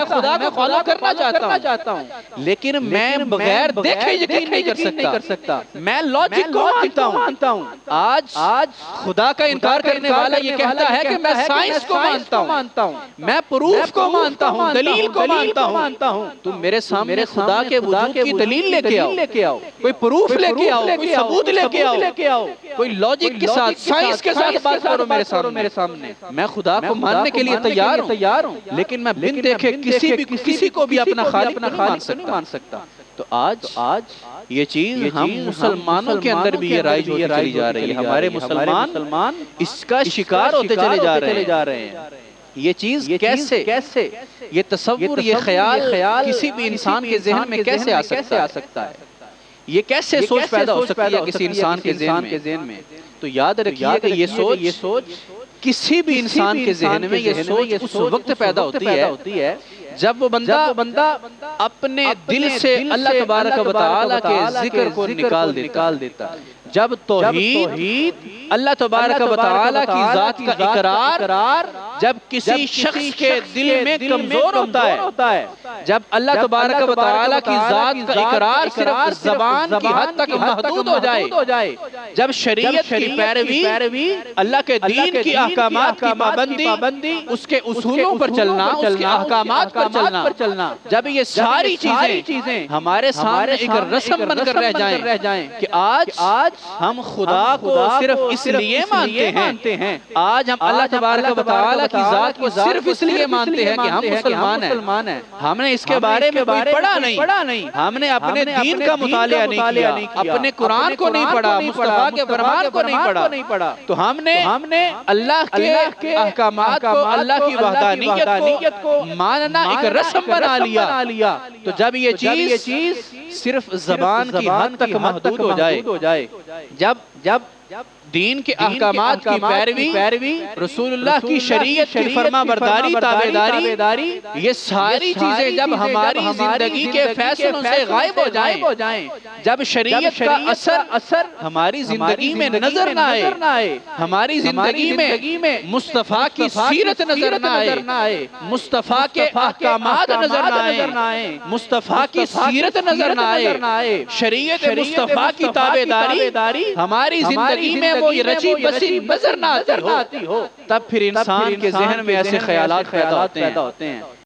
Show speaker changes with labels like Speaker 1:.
Speaker 1: میں خدا کو فالو کرنا چاہتا ہوں، لیکن میں بغیر دیکھے یقین نہیں کر سکتا، میں لاجک کو مانتا ہوں۔ آج خدا کا انکار کرنے والا یہ کہتا ہے کہ میں سائنس کو مانتا ہوں، میں پروف کو مانتا ہوں، دلیل کو مانتا ہوں۔ تم میرے سامنے خدا کے وجود کی دلیل لے کے آؤ، کوئی پروف لے کے آؤ، کوئی ثبوت لے کے آؤ، کوئی لاجک کے ساتھ، سائنس کے ساتھ بات کرو میرے سامنے۔ میں خدا کو ماننے کے لیے تیار ہوں، لیکن میں بن دیکھے کسی کو بھی اپنا خالق نہیں مان سکتا۔ تو آج یہ چیز ہم مسلمانوں کے اندر بھی یہ رائج ہوتی چلی جا رہی ہے، ہمارے مسلمان اس کا شکار ہوتے چلے جا رہے ہیں۔ یہ چیز کیسے، یہ تصور، یہ خیال کسی بھی انسان کے ذہن میں کیسے آ سکتا ہے؟ یہ کیسے سوچ پیدا ہو سکتی ہے کسی انسان کے ذہن میں؟ تو یاد رکھیے کہ یہ سوچ کسی بھی انسان کے ذہن میں یہ سوچ اس وقت پیدا ہوتی ہے جب وہ بندہ اپنے دل سے اللہ تبارک و تعالیٰ کے ذکر کو نکال دیتا ہے، جب توحید، اللہ تبارک و تعالیٰ کی ذات کا اقرار جب کسی شخص کے دل میں کمزور ہوتا ہے، جب اللہ تبارک و تعالیٰ کی ذات کا اقرار صرف زبان کی حد تک محدود ہو جائے، جب شریعت کی پیروی، اللہ کے دین کی احکامات کی پابندی، اس کے اصولوں پر چلنا، اس کے احکامات پر چلنا، جب یہ ساری چیزیں ہمارے سامنے ایک رسم بن کر رہ جائیں کہ آج ہم خدا کو صرف اس لیے مانتے ہیں، آج ہم اللہ تبارک و تعالیٰ کی ذات کو صرف اس لیے مانتے ہیں کہ ہم مسلمان ہیں، ہم نے اس کے بارے میں کوئی پڑھا نہیں، ہم نے اپنے دین کا مطالعہ نہیں کیا، اپنے قرآن کو نہیں پڑھا، مصطفیٰ کے فرمان کو نہیں پڑھا، تو ہم نے اللہ کے احکامات کو، اللہ کی وحدانیت کو ماننا ایک رسم بنا لیا۔ تو جب یہ چیز صرف زبان کی حد تک محدود ہو جائے، جب دین کے احکامات کی پیروی، رسول اللہ کی شریعت کی فرما برداری، تابعداری، یہ ساری چیزیں جب ہماری زندگی کے فیصلوں سے غائب ہو جائیں، جب شریعت کا اثر ہماری زندگی میں نظر نہ آئے، ہماری زندگی میں مصطفیٰ کی سیرت نظر نہ آئے، مصطفیٰ کے احکامات نظر نہ آئے، مصطفیٰ کی سیرت نظر نہ آئے، شریعت مصطفیٰ کی تابعداری ہماری زندگی میں وہ یہ رچی بسی نظر نہ آتی ہو، تب پھر انسان کے ذہن میں ایسے خیالات پیدا ہوتے ہیں۔